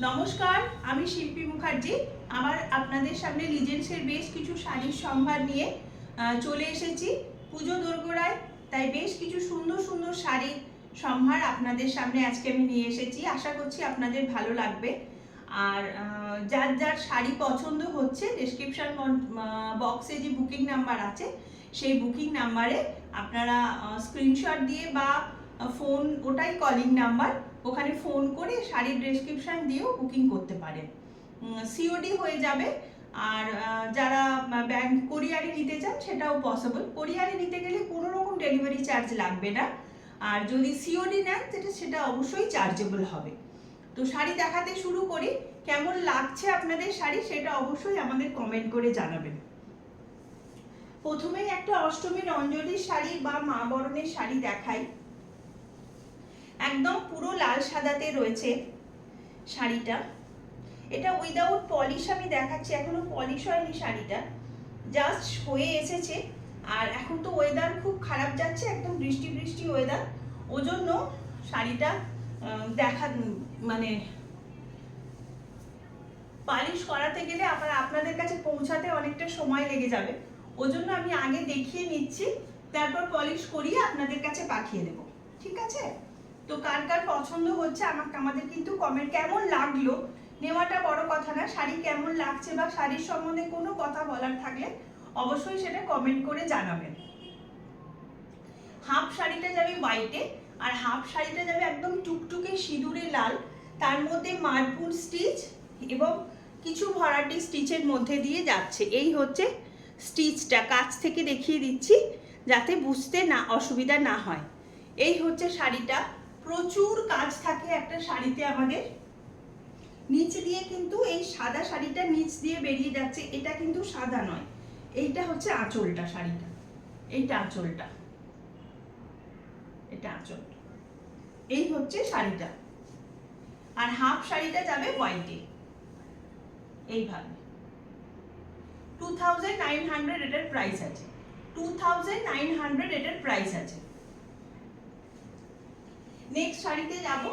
নমস্কার, আমি শিল্পী মুখার্জি। আপনাদের সামনে লিজেন্ডসের বেশ কিছু শাড়ির সম্ভার নিয়ে চলে এসেছি। পুজো দোরগোড়ায়, তাই বেশ কিছু সুন্দর সুন্দর শাড়ির সম্ভার আপনাদের সামনে আজকে আমি নিয়ে এসেছি। আশা করছি আপনাদের ভালো লাগবে। আর যার যার শাড়ি পছন্দ হচ্ছে, ডেসক্রিপশন বক্সে যে বুকিং নাম্বার আছে সেই বুকিং নাম্বারে আপনারা স্ক্রিনশট দিয়ে বা ফোন, ওটাই কলিং নাম্বার, ওখানে ফোন করে শাড়ির ডেসক্রিপশন দিয়েও বুকিং করতে পারেন। সিওডি হয়ে যাবে। আর যারা ব্যাংক কোরিয়ারে নিতে চান সেটাও পসিবল। কোরিয়ারে নিতে গেলে কোনো রকম ডেলিভারি চার্জ লাগবে না, আর যদি সিওডি নেন সেটা অবশ্যই চার্জেবল হবে। তো শাড়ি দেখাতে শুরু করি। কেমন লাগছে আপনাদের শাড়ি সেটা অবশ্যই আমাদের কমেন্ট করে জানাবেন। প্রথমেই একটা অষ্টমীর অঞ্জলির শাড়ি বা মা বরণের শাড়ি দেখাই। একদম পুরো লাল সাদাতে রয়েছে শাড়িটা। এটা উইদাউট পলিশ আমি দেখাচ্ছি, এখনো পলিশ হয়নি শাড়িটা, জাস্ট হয়ে এসেছে। আর এখন তো ওয়েদার খুব খারাপ যাচ্ছে, একদম বৃষ্টি বৃষ্টি ওয়েদার, ওজন্য শাড়িটা পালিশ করাতে গেলে আপনাদের কাছে পৌঁছাতে অনেকটা সময় লেগে যাবে। ওজন্য আমি আগে দেখিয়ে নিচ্ছি, তারপর পলিশ করিয়ে আপনাদের কাছে পাঠিয়ে দেব। ঠিক আছে? তো কার কার পছন্দ হচ্ছে আমাদের কিন্তু কমেন্ট, কেমন লাগলো নেওয়াটা বড় কথা না, শাড়ি কেমন লাগছে বা শাড়ির সম্বন্ধে কোনো কথা বলার থাকলে অবশ্যই সেটা কমেন্ট করে জানাবেন। হাফ শাড়িটা যাবে হোয়াইটে, আর হাফ শাড়িটা যাবে একদম টুকটুকে সিঁদুরে লাল, তার মধ্যে মার্বল স্টিচ এবং কিছু ভরাটি স্টিচের মধ্যে দিয়ে যাচ্ছে। এই হচ্ছে স্টিচটা, কাছ থেকে দেখিয়ে দিচ্ছি যাতে বুঝতে না অসুবিধা না হয়। এই হচ্ছে শাড়িটা, প্রচুর কাজ থাকে একটা শাড়িতে আমাদের। নিচ দিয়ে কিন্তু এই সাদা শাড়িটা নিচ দিয়ে বেরিয়ে যাচ্ছে, এটা কিন্তু সাদা নয়, এইটা হচ্ছে আঁচলটা শাড়িটা, এইটা আঁচলটা, এটা আঁচল। এই হচ্ছে শাড়িটা। আর হাফ শাড়িটা যাবে হোয়াইটে এইভাবে। 2900 এটার প্রাইস আছে, 2900 এটার প্রাইস আছে। নেক্সট শাড়িতে যাব।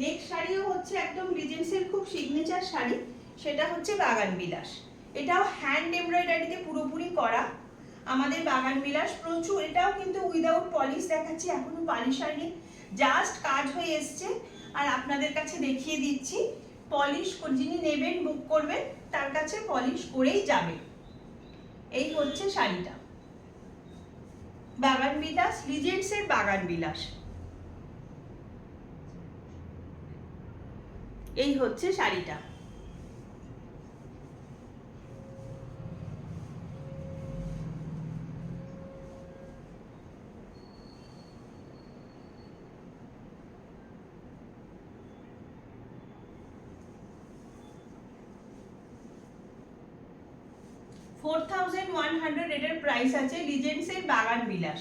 নেক্সট শাড়িও হচ্ছে একদম লিজেন্ডসের খুব সিগনেচার শাড়ি, সেটা হচ্ছে বাগান বিলাস। এটাও হ্যান্ড এমব্রয়ডারিতে পুরোপুরি করা আমাদের বাগান বিলাস। প্রচুর, এটাও কিন্তু উইদাউট পলিশ দেখাচ্ছি, এখনো পলিশ হয়নি, জাস্ট কাজ হয়ে এসছে। আর আপনাদের কাছে দেখিয়ে দিচ্ছি, পলিশ যিনি নেবেন, বুক করবেন, তার কাছে পলিশ করেই যাবে। এই হচ্ছে শাড়িটা, বাগান বিলাস, লিজেন্ডসের বাগান বিলাস। এই হচ্ছে শাড়িটা। $4100 এটার প্রাইস আছে, লিজেন্ডসের বাগান বিলাস।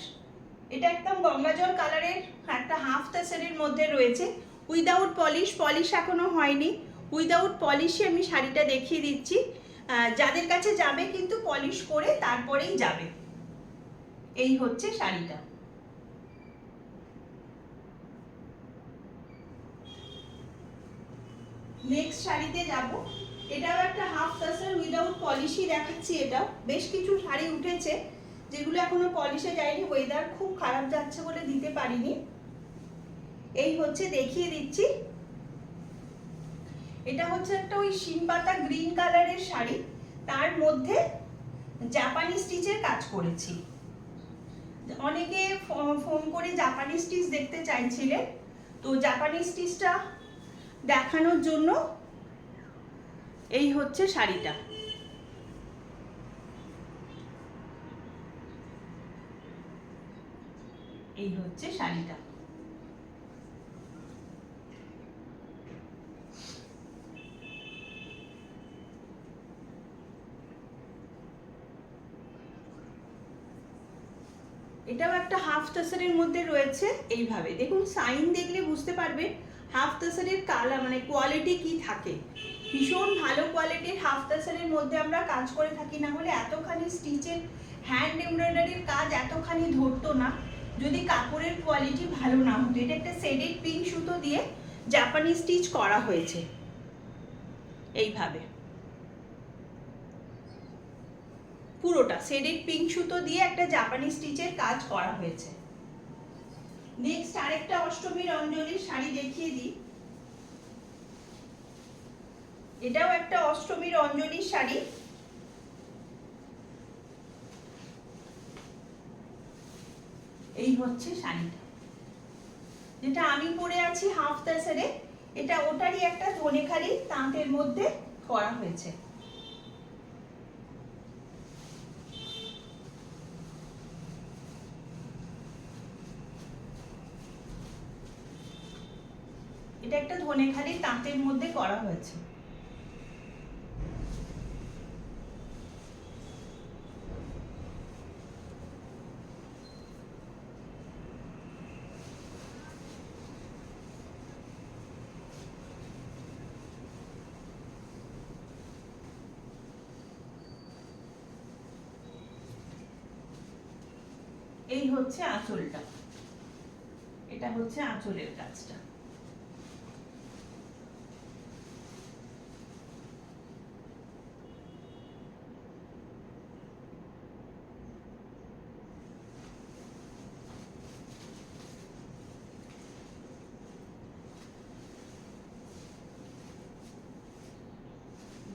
এটা একদম গঙ্গাজল কালারের একটা হাফ তাসারের মধ্যে রয়েছে, উইদাউট পলিশ, পলিশ এখনো হয়নি। উইদাউট পলিশে আমি শাড়িটা দেখিয়ে দিচ্ছি, যাদের কাছে যাবে কিন্তু পলিশ করে তারপরেই যাবে। এই হচ্ছে শাড়িটা। নেক্সট শাড়িতে যাব। এটাও একটা হাফ তাসার উইদাউট পলিশই দেখাচ্ছি। এটাও বেশ কিছু শাড়ি উঠেছে যেগুলো এখনো পলিশে যায়নি, ওয়েদার খুব খারাপ যাচ্ছে বলে দিতে পারিনি। এই হচ্ছে, দেখিয়ে দিচ্ছি। এটা হচ্ছে একটা ওই শিমপাতা গ্রিন কালারের শাড়ি, তার মধ্যে জাপানি স্টিচের কাজ করেছি। অনেকে ফোন করে জাপানি স্টিচ দেখতে চাইছিলেন, তো জাপানি স্টিচটা দেখানোর জন্য এই হচ্ছে শাড়িটা। এই হচ্ছে শাড়িটা। এটাও একটা হাফ তাসারের মধ্যে রয়েছে। এইভাবে দেখুন, সাইন দেখলে বুঝতে পারবেন হাফ তাসারের কালার কোয়ালিটি কি থাকে। ভীষণ ভালো কোয়ালিটির হাফ তাসারের মধ্যে আমরা কাজ করে থাকি, না হলে এতখানি স্টিচের হ্যান্ড এমব্রয়ডারির কাজ এতখানি ধরতো না যদি কাপড়ের কোয়ালিটি ভালো না হতো। এটা একটা শেডেড পিঙ্ক সুতো দিয়ে জাপানি স্টিচ করা হয়েছে। এইভাবে পুরোটা শেডেড পিঙ্ক সুতো দিয়ে একটা জাপানি স্টিচের কাজ করা হয়েছে। নেক্সট আরেকটা অষ্টমীর অঞ্জলির শাড়ি দেখিয়ে দিই। এটাও একটা অষ্টমীর অঞ্জলির শাড়ি। এই হচ্ছে শাড়িটা, যেটা আমি পরে আছি হাফ তাসারে, এটা ওটারই একটা ধনেখালি তাঁতের মধ্যে করা হয়েছে। এটা একটা ধনেখালি তাঁতের মধ্যে করা হয়েছে। এই হচ্ছে আঁচলটা, এটা হচ্ছে আঁচলের কাজটা।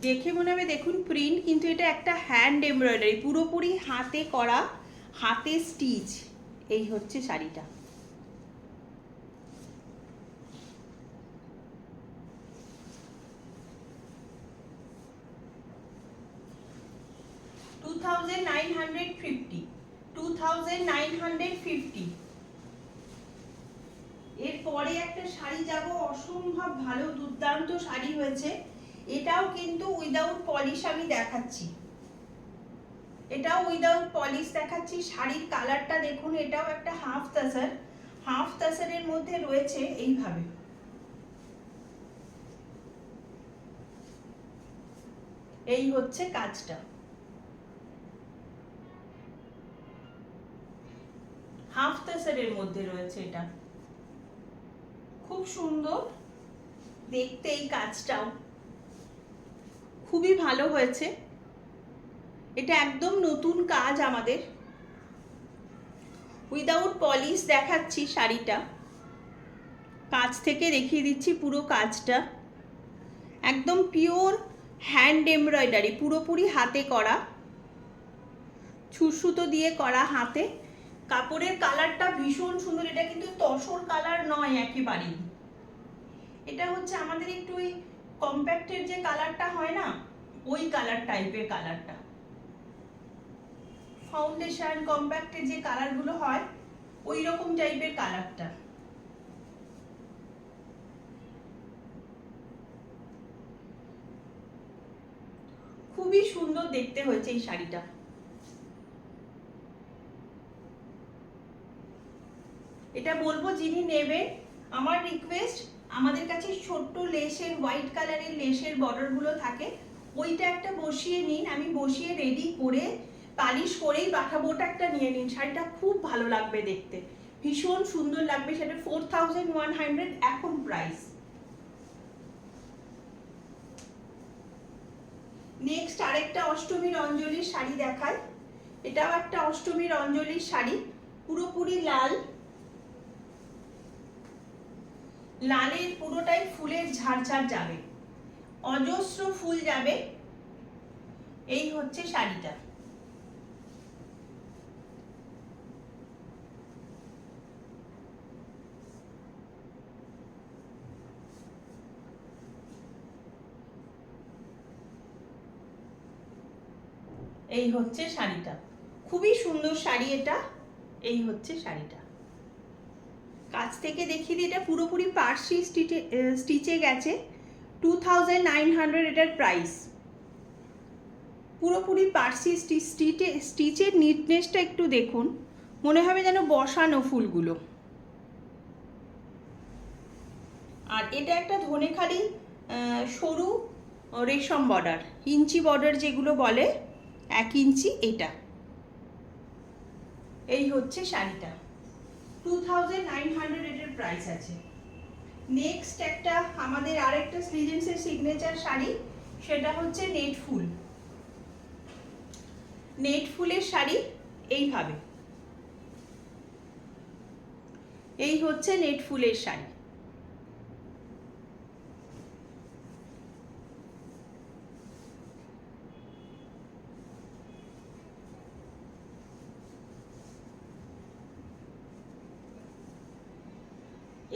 দেখে মনে হবে দেখুন প্রিন্ট, কিন্তু এটা একটা হ্যান্ড এমব্রয়ডারি, পুরোপুরি হাতে করা, হাতে স্টিচ। এই হচ্ছে শাড়িটা। $2,950 এরপরে একটা শাড়ি যাব, অসম্ভব ভালো দুর্দান্ত শাড়ি হয়েছে। এটাও কিন্তু উইদাউট পলিশ আমি দেখাচ্ছি, এটাও উইদাউট পলিশ দেখাচ্ছি। শাড়ির কালারটা দেখুন, এটাও একটা হাফ তাসার, হাফ তাসারের মধ্যে রয়েছে এইভাবে। এই হচ্ছে কাজটা, হাফ তাসারের মধ্যে রয়েছে। এটা খুব সুন্দর দেখতে, এই কাজটাও খুবই ভালো হয়েছে। এটা একদম নতুন কাজ আমাদের, উইদাউট পলিশ দেখাচ্ছি শাড়িটা, কাছ থেকে দেখিয়ে দিচ্ছি পুরো কাজটা। একদম পিওর হ্যান্ড এমব্রয়ডারি, পুরোপুরি হাতে করা, ছুঁচসুতো দিয়ে করা হাতে। কাপড়ের কালারটা ভীষণ সুন্দর, এটা কিন্তু তসর কালার নয় একেবারেই। এটা হচ্ছে আমাদের একটু ওই কম্প্যাক্টের যে কালারটা হয় না, ওই কালার টাইপের কালারটা, ফাউন্ডেশন কম্প্যাক্টের যে কালারগুলো হয় ওই রকম টাইপের কালারটা। খুবই সুন্দর দেখতে হয়েছে এই শাড়িটা। এটা বলবো যিনি নেবেন, আমার রিকোয়েস্ট, আমাদের কাছে ছোট্ট লেসের হোয়াইট কালারের লেসের বর্ডারগুলো থাকে, ওইটা একটা বসিয়ে নিন। আমি বসিয়ে রেডি করে পালিশ করেই পাঠাবো, ওটা একটা নিয়ে নিন। শাড়িটা খুব ভালো লাগবে দেখতে, ভীষণ সুন্দর লাগবে। সেটা 4100 এখন প্রাইস। নেক্সট আরেকটা অষ্টমীর অঞ্জলির শাড়ি দেখায়। এটাও একটা অষ্টমীর অঞ্জলির শাড়ি, পুরোপুরি লাল, লালের পুরোটাই ফুলের ঝাড়ঝাড় যাবে, অজস্র ফুল যাবে। এই হচ্ছে শাড়িটা। এই হচ্ছে শাড়িটা, খুবই সুন্দর শাড়ি এটা। এই হচ্ছে শাড়িটা, কাছ থেকে দেখিয়ে দিই। এটা পুরোপুরি পার্সি স্টিচে গেছে, 2900 এটার প্রাইস। পুরোপুরি পার্সি স্টিচের নিটনেসটা একটু দেখুন, মনে হবে যেন বসানো ফুলগুলো। আর এটা একটা ধনেখালি সরু রেশম বর্ডার, ইঞ্চি বর্ডার যেগুলো বলে, 1 ইঞ্চি। এটা এই হচ্ছে শাড়িটা, 2900 এটার প্রাইস আছে। নেক্সট একটা আমাদের আরেকটা সৃজনশীল সিগনেচার শাড়ি, সেটা হচ্ছে নেট ফুল। নেট ফুলের শাড়ি এইভাবে, এই হচ্ছে নেট ফুলের শাড়ি।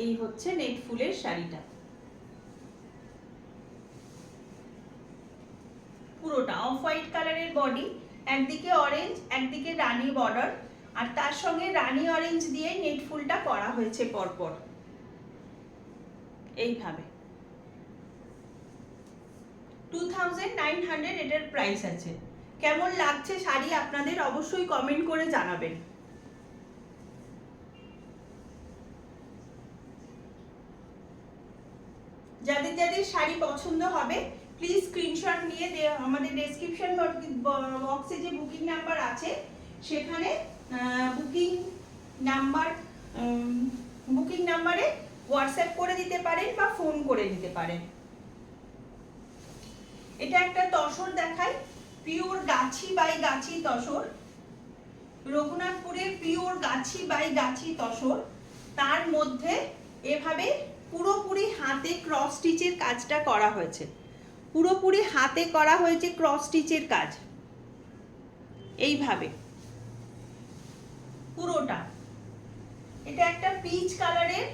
এই হচ্ছে নেট ফুলের শাড়িটা, পুরোটা অফ হোয়াইট কালারের বডি, একদিকে অরেঞ্জ একদিকে রানী বর্ডার, আর তার সঙ্গে রানী অরেঞ্জ দিয়ে নেট ফুলটা করা হয়েছে পরপর এইভাবে। 2900 এটার প্রাইস আছে। কেমন লাগছে শাড়ি আপনাদের অবশ্যই কমেন্ট করে জানাবেন। যাদের যাদের শাড়ি পছন্দ হবে প্লিজ স্ক্রিনশট নিয়ে আমাদের ডেসক্রিপশন বক্সে যে বুকিং নাম্বার আছে সেখানে বুকিং নাম্বারে হোয়াটসঅ্যাপ করে দিতে পারেন বা ফোন করে দিতে পারেন। এটা একটা তসর দেখায়, pure Gachhi by Gachhi tussar, রঘুনাথপুরের pure Gachhi by গাছি তসর। তার মধ্যে এভাবে পুরোপুরি হাতে ক্রস স্টিচের কাজটা করা হয়েছে, পুরোপুরি হাতে করা হয়েছে ক্রস স্টিচের কাজ এইভাবে পুরোটা। এটা একটা পিচ কালারের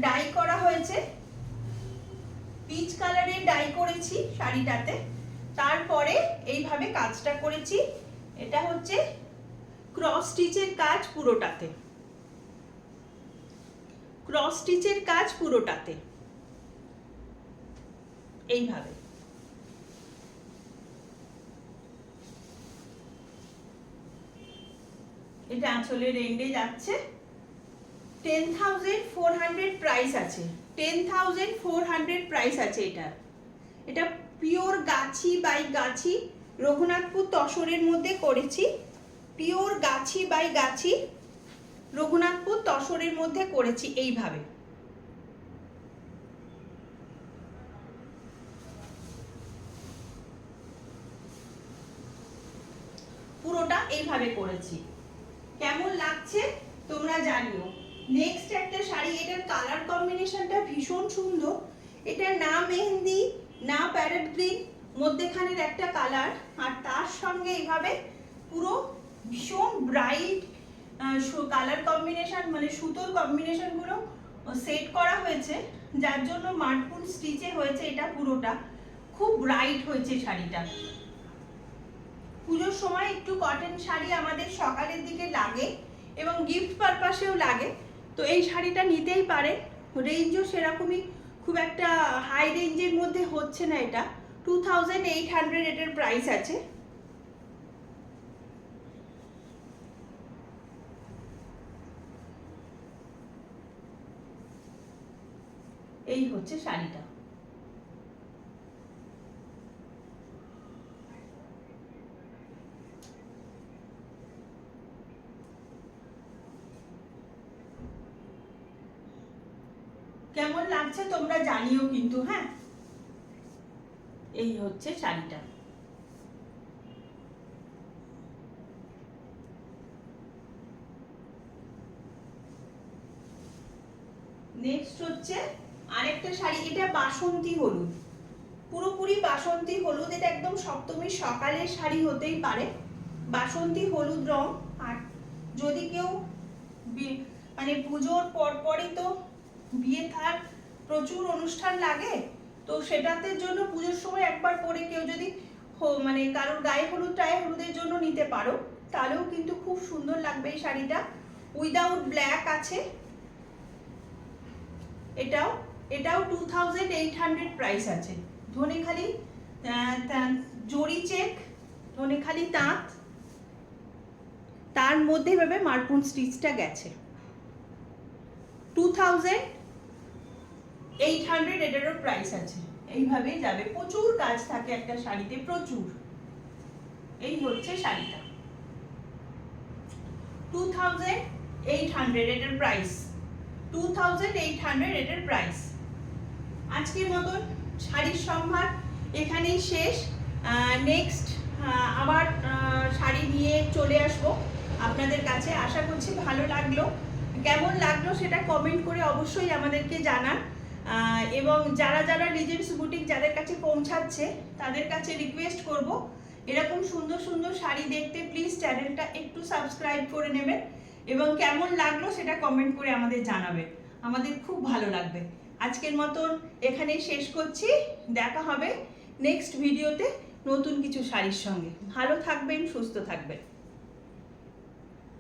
ডাই করা হয়েছে, পিচ কালারের ডাই করেছি শাড়িটাতে, তারপরে এইভাবে কাজটা করেছি। এটা হচ্ছে ক্রস স্টিচের কাজ পুরোটাতে, ক্রস স্টিচের কাজ পুরোটাতে এইভাবে। এটা আঁচলের এন্ডে যাচ্ছে। 10,400 প্রাইস আছে, 10,400 প্রাইস আছে এটা। এটা পিওর গাছি বাই গাছি রঘুনাথপুর তসরের মধ্যে করেছি, পিওর গাছি বাই গাছি রঘুনাথপুর তসরের মধ্যে করেছি এইভাবে। পুরোটা এইভাবে করেছি। কেমন লাগছে তোমরা জানিও। নেক্সট একটা শাড়ি, এটার কালার কম্বিনেশনটা ভীষণ সুন্দর। এটা না মেহেন্দি না প্যারেট গ্রিন, মধ্যেখানের একটা কালার, আর তার সঙ্গে এইভাবে পুরো ভীষণ ব্রাইট কালার কম্বিনেশন, মানে সুতোর কম্বিনেশনগুলো সেট করা হয়েছে, যার জন্য মার্পুল স্টিচে হয়েছে। এটা পুরোটা খুব ব্রাইট হয়েছে শাড়িটা। পুজোর সময় একটু কটন শাড়ি আমাদের সকালের দিকে লাগে এবং গিফট পারপাসেও লাগে, তো এই শাড়িটা নিতেই পারে। রেঞ্জও সেরকমই খুব একটা হাই রেঞ্জের মধ্যে হচ্ছে না। এটা 2800 এটার প্রাইস আছে। এই হচ্ছে শাড়িটা। কেমন লাগছে তোমরা জানিও কিন্তু, হ্যাঁ। এই হচ্ছে শাড়িটা। নেক্সট হচ্ছে আরেকটা শাড়ি, এটা বাসন্তী হলুদ, পুরোপুরি বাসন্তী হলুদ। এটা একদম সপ্তমীর সকালের শাড়ি হতেই পারে, বাসন্তী হলুদ রং। আর যদি কেউ মানে পুজোর পরপরই তো বিয়ে থার প্রচুর অনুষ্ঠান লাগে, তো সেটাতে জন্য পুজোর সময় একবার পরে কেউ যদি মানে কারোর গায়ে হলুদ টায়ে হলুদের জন্য নিতে পারো, তাহলেও কিন্তু খুব সুন্দর লাগবে এই শাড়িটা। উইদাউট ব্ল্যাক আছে এটাও। এটাও 2800 প্রাইস আছে। ধনেখালি জরি চেক, ধনেখালি তাঁত, তার মধ্যে ভাবে মার্পুল স্টিচটা গেছে। 2800 এটারও প্রাইস আছে। এইভাবেই যাবে, প্রচুর কাজ থাকে একটা শাড়িতে, প্রচুর। এই হচ্ছে শাড়িটা, 2800 এটার প্রাইস, 2800 এটার প্রাইস। আজকের মতন শাড়ির সম্ভার এখানেই শেষ। নেক্সট আবার শাড়ি নিয়ে চলে আসবো আপনাদের কাছে। আশা করছি ভালো লাগলো। কেমন লাগলো সেটা কমেন্ট করে অবশ্যই আমাদেরকে জানান। এবং যারা যারা লিজেন্ডস বুটিক যাদের কাছে পৌঁছাচ্ছে তাদের কাছে রিকোয়েস্ট করব, এরকম সুন্দর সুন্দর শাড়ি দেখতে প্লিজ চ্যানেলটা একটু সাবস্ক্রাইব করে নেবেন এবং কেমন লাগলো সেটা কমেন্ট করে আমাদের জানাবেন, আমাদের খুব ভালো লাগবে। আজকের মতন এখানেই শেষ করছি। দেখা হবে নেক্সট ভিডিওতে নতুন কিছু শাড়ির সঙ্গে। ভালো থাকবেন, সুস্থ থাকবেন।